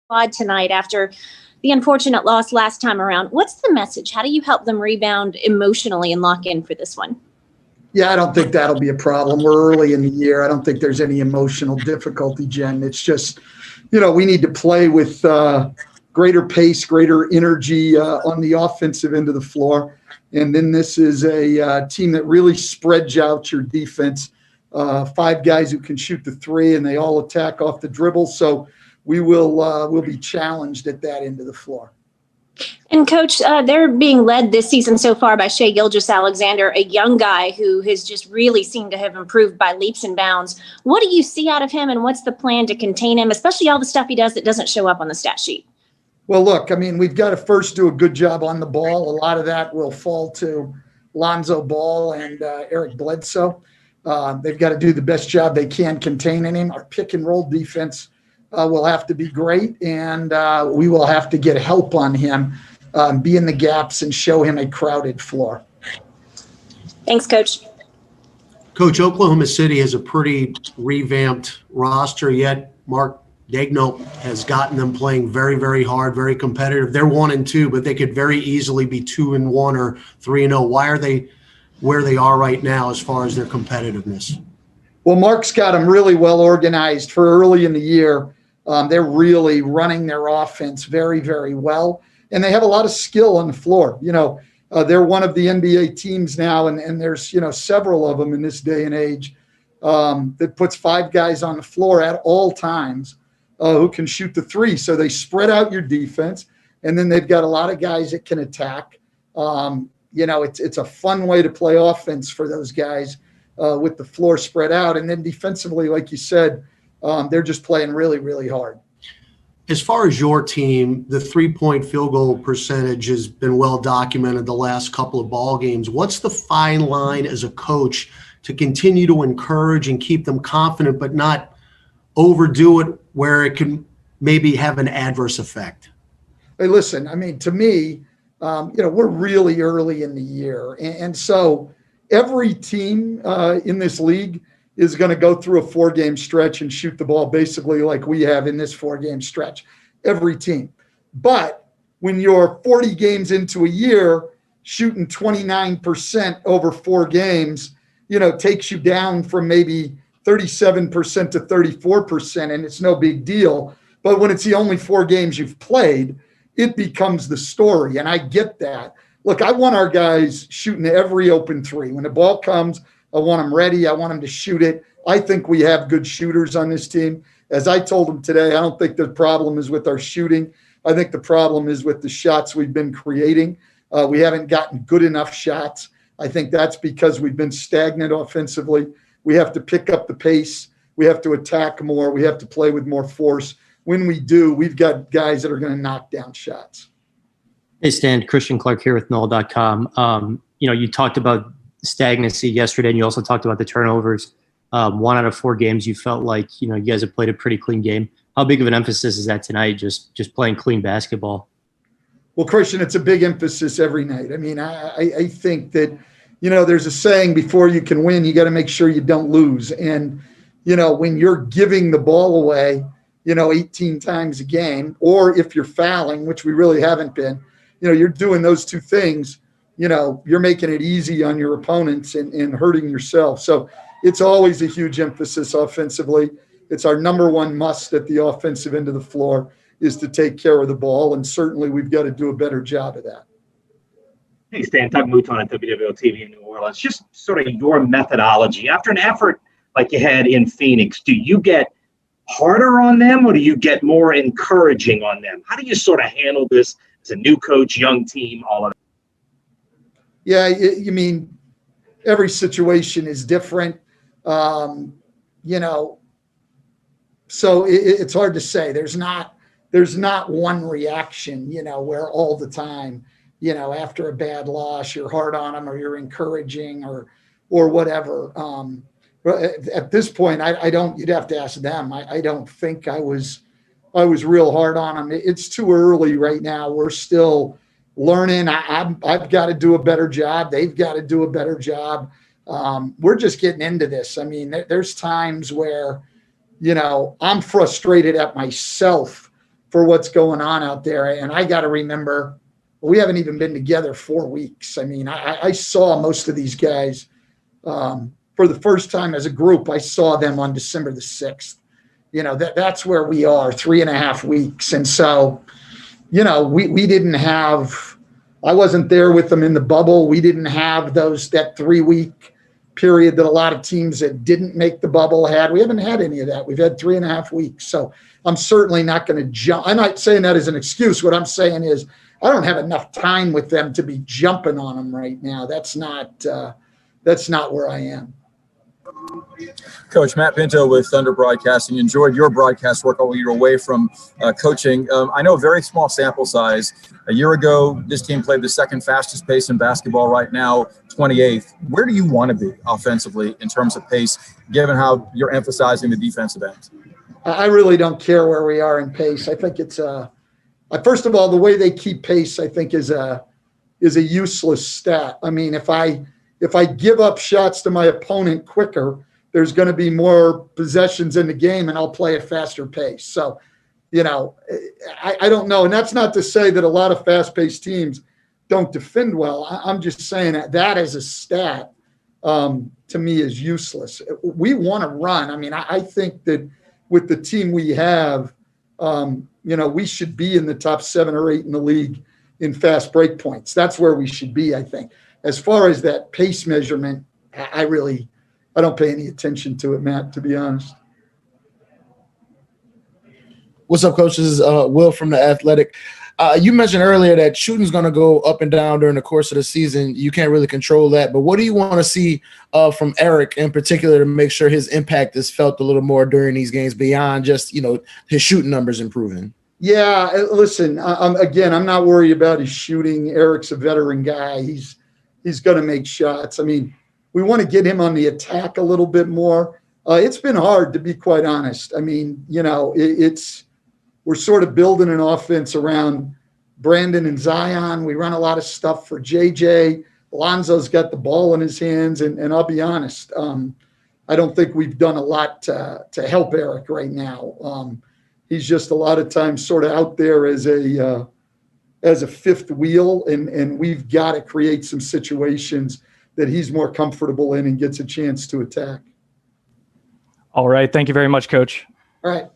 squad tonight after the unfortunate loss last time around. What's the message? How do you help them rebound emotionally and lock in for this one? Yeah, I don't think that'll be a problem. We're early in the year. I don't think there's any emotional difficulty, Jen. It's just, we need to play with greater pace, greater energy on the offensive end of the floor. And then this is a team that really spreads out your defense. 5 guys who can shoot the three, and they all attack off the dribble. So we'll be challenged at that end of the floor. And Coach, they're being led this season so far by Shai Gilgeous-Alexander, a young guy who has just really seemed to have improved by leaps and bounds. What do you see out of him, and what's the plan to contain him, especially all the stuff he does that doesn't show up on the stat sheet? Well, look, we've got to first do a good job on the ball. A lot of that will fall to Lonzo Ball and Eric Bledsoe. They've got to do the best job they can containing him. Our pick and roll defense will have to be great, and we will have to get help on him, be in the gaps and show him a crowded floor. Thanks, Coach. Coach, Oklahoma City has a pretty revamped roster, yet Mark Daigneault has gotten them playing very, very hard, very competitive. They're 1-2, but they could very easily be 2-1 or 3-0. Why are they where they are right now as far as their competitiveness? Well, Mark's got them really well organized for early in the year. They're really running their offense very, very well, and they have a lot of skill on the floor. They're one of the NBA teams now, and there's several of them in this day and age that puts 5 guys on the floor at all times who can shoot the three. So they spread out your defense, and then they've got a lot of guys that can attack. It's a fun way to play offense for those guys with the floor spread out. And then defensively, like you said, they're just playing really, really hard. As far as your team, the 3-point field goal percentage has been well documented the last couple of ball games. What's the fine line as a coach to continue to encourage and keep them confident, but not overdo it where it can maybe have an adverse effect? Hey, listen, to me, we're really early in the year. And so every team in this league is going to go through a 4-game stretch and shoot the ball basically like we have in this 4-game stretch. Every team. But when you're 40 games into a year, shooting 29% over 4 games, takes you down from maybe 37% to 34%, and it's no big deal. But when it's the only 4 games you've played, it becomes the story, and I get that. Look, I want our guys shooting every open 3. When the ball comes, I want them ready. I want them to shoot it. I think we have good shooters on this team. As I told them today, I don't think the problem is with our shooting. I think the problem is with the shots we've been creating. We haven't gotten good enough shots. I think that's because we've been stagnant offensively. We have to pick up the pace. We have to attack more. We have to play with more force. When we do, we've got guys that are going to knock down shots. Hey, Stan, Christian Clark here with Noel.com. You talked about stagnancy yesterday, and you also talked about the turnovers. 1 out of 4 games, you felt like, you guys have played a pretty clean game. How big of an emphasis is that tonight, just playing clean basketball? Well, Christian, it's a big emphasis every night. I think that, there's a saying, before you can win, you got to make sure you don't lose. And, when you're giving the ball away, 18 times a game, or if you're fouling, which we really haven't been, you're doing those 2 things, you're making it easy on your opponents and hurting yourself. So it's always a huge emphasis offensively. It's our number 1 must at the offensive end of the floor is to take care of the ball. And certainly we've got to do a better job of that. Hey, Stan, Doug Mouton at WWL-TV in New Orleans. Just sort of your methodology. After an effort like you had in Phoenix, do you get harder on them or do you get more encouraging on them? How do you sort of handle this as a new coach, young team, all of that? Yeah, every situation is different. So it's hard to say. There's not one reaction, where all the time, after a bad loss, you're hard on them or you're encouraging or whatever. At this point, you'd have to ask them. I don't think I was real hard on them. It's too early right now. We're still learning. I've got to do a better job. They've got to do a better job. We're just getting into this. There's times where, I'm frustrated at myself for what's going on out there. And I got to remember, we haven't even been together 4 weeks. I mean, I saw most of these guys for the first time as a group. I saw them on December the 6th. That's where we are, 3.5 weeks. And so, we didn't have, I wasn't there with them in the bubble. We didn't have that 3-week period that a lot of teams that didn't make the bubble had. We haven't had any of that. We've had 3.5 weeks. So I'm certainly not going to jump. I'm not saying that as an excuse. What I'm saying is I don't have enough time with them to be jumping on them right now. That's not where I am. Coach, Matt Pinto with Thunder Broadcasting. Enjoyed your broadcast work while you were away from coaching. I know a very small sample size. A year ago, this team played the second fastest pace in basketball. Right now, 28th. Where do you want to be offensively in terms of pace, given how you're emphasizing the defensive end? I really don't care where we are in pace. I think it's first of all, the way they keep pace, I think, is a useless stat. I mean, if I give up shots to my opponent quicker, there's going to be more possessions in the game and I'll play a faster pace. So, I don't know. And that's not to say that a lot of fast-paced teams don't defend well. I'm just saying that as a stat, to me, is useless. We want to run. I mean, I think that with the team we have, we should be in the top 7 or 8 in the league in fast break points. That's where we should be, I think. As far as that pace measurement, I don't pay any attention to it, Matt, to be honest. What's up, Coach? This is Will from The Athletic. You mentioned earlier that shooting's going to go up and down during the course of the season. You can't really control that. But what do you want to see from Eric in particular to make sure his impact is felt a little more during these games beyond just, his shooting numbers improving? Yeah, listen, again, I'm not worried about his shooting. Eric's a veteran guy. He's going to make shots. I mean, we want to get him on the attack a little bit more. It's been hard, to be quite honest. I mean, we're sort of building an offense around Brandon and Zion. We run a lot of stuff for JJ. Lonzo's got the ball in his hands, and I'll be honest, I don't think we've done a lot to help Eric right now. He's just a lot of times sort of out there as a fifth wheel, and we've got to create some situations that he's more comfortable in and gets a chance to attack. All right. Thank you very much, Coach. All right.